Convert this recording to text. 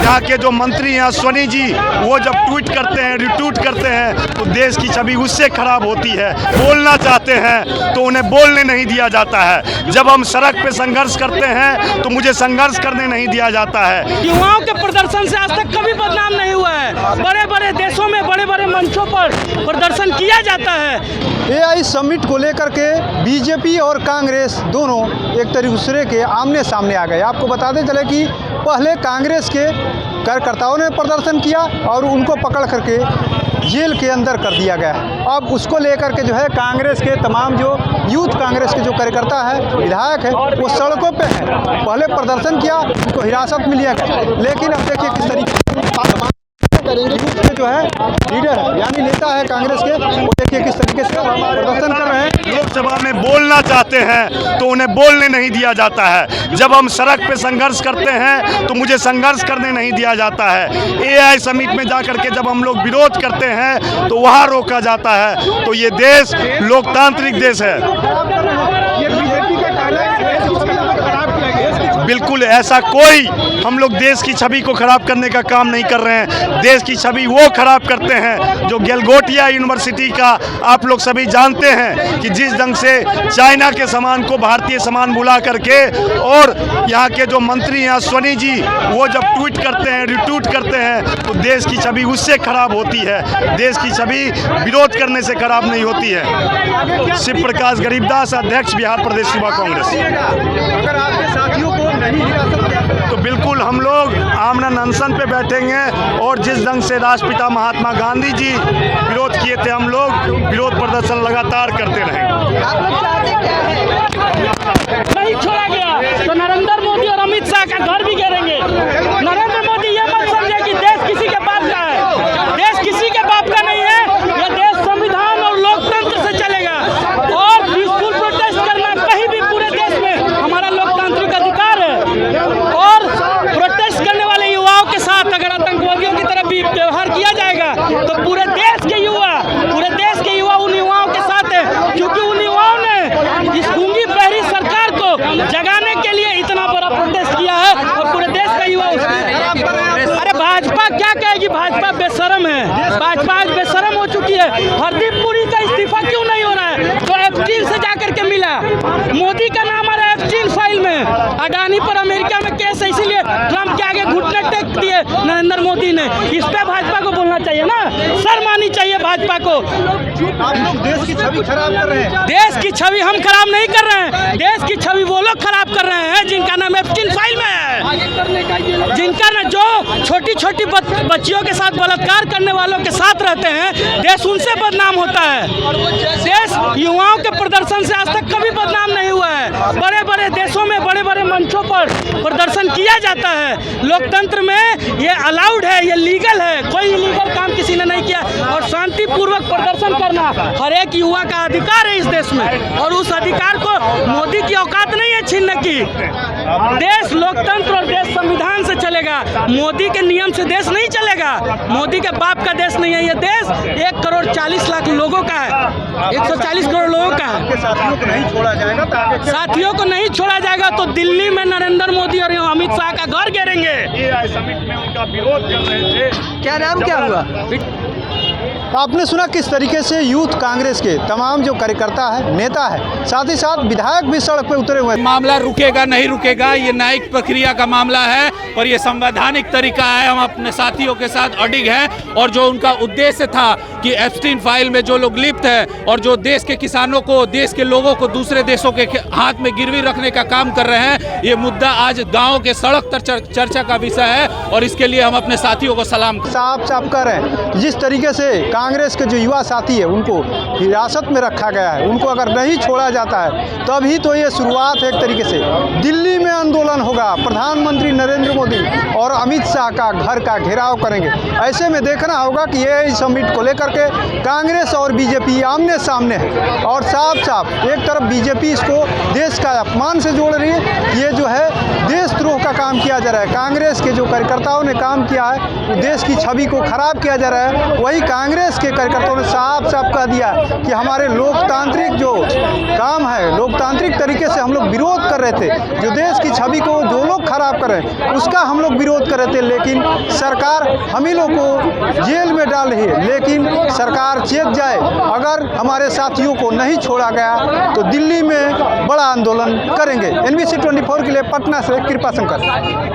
यहाँ के जो मंत्री हैं अश्वनी जी, वो जब ट्वीट करते हैं, रिट्वीट करते हैं, तो देश की छवि उससे खराब होती है। बोलना चाहते हैं तो उन्हें बोलने नहीं दिया जाता है। जब हम सड़क पे संघर्ष करते हैं तो मुझे संघर्ष करने नहीं दिया जाता है। युवाओं के प्रदर्शन से आज तक कभी बदनाम नहीं हुआ है। बड़े बड़े देशों में बड़े बड़े मंचों पर प्रदर्शन किया जाता है। AI समिट को लेकर के बीजेपी और कांग्रेस दोनों एक दूसरे के आमने सामने आ गए। आपको बताते चले कि पहले कांग्रेस के कार्यकर्ताओं ने प्रदर्शन किया और उनको पकड़ करके जेल के अंदर कर दिया गया। अब उसको लेकर के जो है कांग्रेस के तमाम जो यूथ कांग्रेस के जो कार्यकर्ता है, विधायक है, वो सड़कों पे हैं। पहले प्रदर्शन किया, उनको हिरासत में लिया गया, लेकिन अब देखिए किस तरीके जो है लीडर है यानी नेता है कांग्रेस के, वो देखिए किस तरीके से प्रदर्शन कर रहे हैं। लोकसभा में बोलना चाहते हैं तो उन्हें बोलने नहीं दिया जाता है। जब हम सड़क पे संघर्ष करते हैं तो मुझे संघर्ष करने नहीं दिया जाता है। AI समिट में जाकर के जब हम लोग विरोध करते हैं तो वहाँ रोका जाता है। तो ये देश लोकतांत्रिक देश है। बिल्कुल ऐसा कोई हम लोग देश की छवि को खराब करने का काम नहीं कर रहे हैं। देश की छवि वो खराब करते हैं जो गलगोटिया यूनिवर्सिटी का आप लोग सभी जानते हैं कि जिस ढंग से चाइना के सामान को भारतीय सामान बुला करके, और यहाँ के जो मंत्री हैं अश्वनी जी, वो जब ट्वीट करते हैं, रिट्वीट करते हैं, तो देश की छवि उससे खराब होती है। देश की छवि विरोध करने से खराब नहीं होती है। शिव प्रकाश गरीबदास, अध्यक्ष बिहार प्रदेश युवा कांग्रेस। अगर आपके साथियों को नहीं तो बिल्कुल हम लोग आमरण अनशन पे बैठेंगे और जिस ढंग से राष्ट्रपिता महात्मा गांधी जी विरोध किए थे, हम लोग विरोध प्रदर्शन लगातार करते रहेंगे। नहीं छोड़ा गया तो नरेंद्र मोदी और अमित शाह का घर भी घेरेंगे। नरेंद्र मोदी ये मत समझे कि देश किसी के बाप का है। देश किसी के बाप का नहीं है। यह देश संविधान और लोकतंत्र से चलेगा और पीसफुल प्रोटेस्ट करना कहीं भी पूरे देश में हमारा लोकतांत्रिक अधिकार है। और प्रोटेस्ट करने वाले युवाओं के साथ अगर आतंकवादियों की तरफ भी व्यवहार किया जाएगा तो पूरे देश के युवा उन युवाओं के साथ है, क्योंकि उन युवाओं ने इस गूंगी बहरी सरकार को जगाने के लिए इतना बड़ा प्रोटेस्ट किया है और पूरे देश का युवा अरे भाजपा क्या कहेगी? भाजपा बेशरम है। भाजपा आज बेशरम हो चुकी है। हरदीप पुरी का इस्तीफा क्यों नहीं हो रहा है? तो एप्स्टीन से जाकर के मिला, मोदी का नाम आ रहा है एप्स्टीन फाइल में। अडानी पर अमेरिका में केस है, इसीलिए ट्रंप के आगे घुटने टेक दिए नरेंद्र मोदी ने। इस पे भाजपा को बोलना चाहिए ना, शर्म आनी चाहिए भाजपा को। आप लोग देश की छवि खराब कर रहे हैं। देश की छवि हम खराब नहीं कर रहे हैं। देश की छवि वो लोग खराब कर रहे हैं जिनका नाम एप्स्टीन फाइल में है, जिनका न जो छोटी छोटी बच्चियों के साथ बलात्कार करने वालों के साथ रहते हैं, देश उनसे बदनाम होता है। देश युवाओं के प्रदर्शन से आज तक कभी बदनाम नहीं हुआ है। बड़े बड़े देशों में बड़े बड़े मंचों पर प्रदर्शन किया जाता है। लोकतंत्र में ये अलाउड है, ये लीगल है। कोई इलीगल काम किसी ने नहीं किया और शांतिपूर्वक प्रदर्शन करना हर एक युवा का अधिकार है इस देश में, और उस अधिकार को मोदी की औकात नहीं है छीनने की। देश लोकतंत्र और देश संविधान से चलेगा। मोदी के नियम से देश नहीं चलेगा। मोदी के बाप का देश नहीं है ये देश। 1,40,00,000 लोगों का है, 140 करोड़ लोगों का है। साथियों को नहीं छोड़ा जाएगा तो साथियों को नहीं छोड़ा जाएगा तो दिल्ली में नरेंद्र मोदी और अमित शाह का घर घेरेंगे। AI समिट में उनका विरोध कर रहे थे। क्या नाम क्या हुआ? आपने सुना किस तरीके से यूथ कांग्रेस के तमाम जो कार्यकर्ता है, नेता है, साथ ही साथ विधायक भी सड़क पे उतरे हुए। मामला रुकेगा नहीं रुकेगा, ये न्यायिक प्रक्रिया का मामला है और ये संवैधानिक तरीका है। हम अपने साथियों के साथ अडिग हैं और जो उनका उद्देश्य था कि एप्स्टीन फाइल में जो लोग लिप्त हैं और जो देश के किसानों को, देश के लोगों को दूसरे देशों के हाथ में गिरवी रखने का काम कर रहे हैं, ये मुद्दा आज गाँव के सड़क पर चर्चा का विषय है और इसके लिए हम अपने साथियों को सलाम साफ कर रहे हैं। जिस तरीके से कांग्रेस के जो युवा साथी है उनको हिरासत में रखा गया है, उनको अगर नहीं छोड़ा जाता है तभी तो ये शुरुआत है एक तरीके से। दिल्ली में आंदोलन होगा, प्रधानमंत्री नरेंद्र मोदी और अमित शाह का घर का घेराव करेंगे। ऐसे में देखना होगा कि ये समिट को लेकर के कांग्रेस और बीजेपी आमने सामने है और साफ एक तरफ बीजेपी इसको देश का अपमान से जोड़ रही है, ये जो है देशद्रोह का काम किया जा रहा है। कांग्रेस के जो कार्यकर्ताओं ने काम किया है वो देश की छवि को खराब किया जा रहा है। वही कांग्रेस कांग्रेस के कार्यकर्ताओं ने साफ साफ कह दिया कि हमारे लोकतांत्रिक जो काम है, लोकतांत्रिक तरीके से हम लोग विरोध कर रहे थे, जो देश की छवि को जो लोग खराब कर रहे हैं उसका हम लोग विरोध कर रहे थे, लेकिन सरकार हम ही लोग को जेल में डाल रही है। लेकिन सरकार चेत जाए, अगर हमारे साथियों को नहीं छोड़ा गया तो दिल्ली में बड़ा आंदोलन करेंगे। NBC 24 के लिए पटना से कृपा शंकर।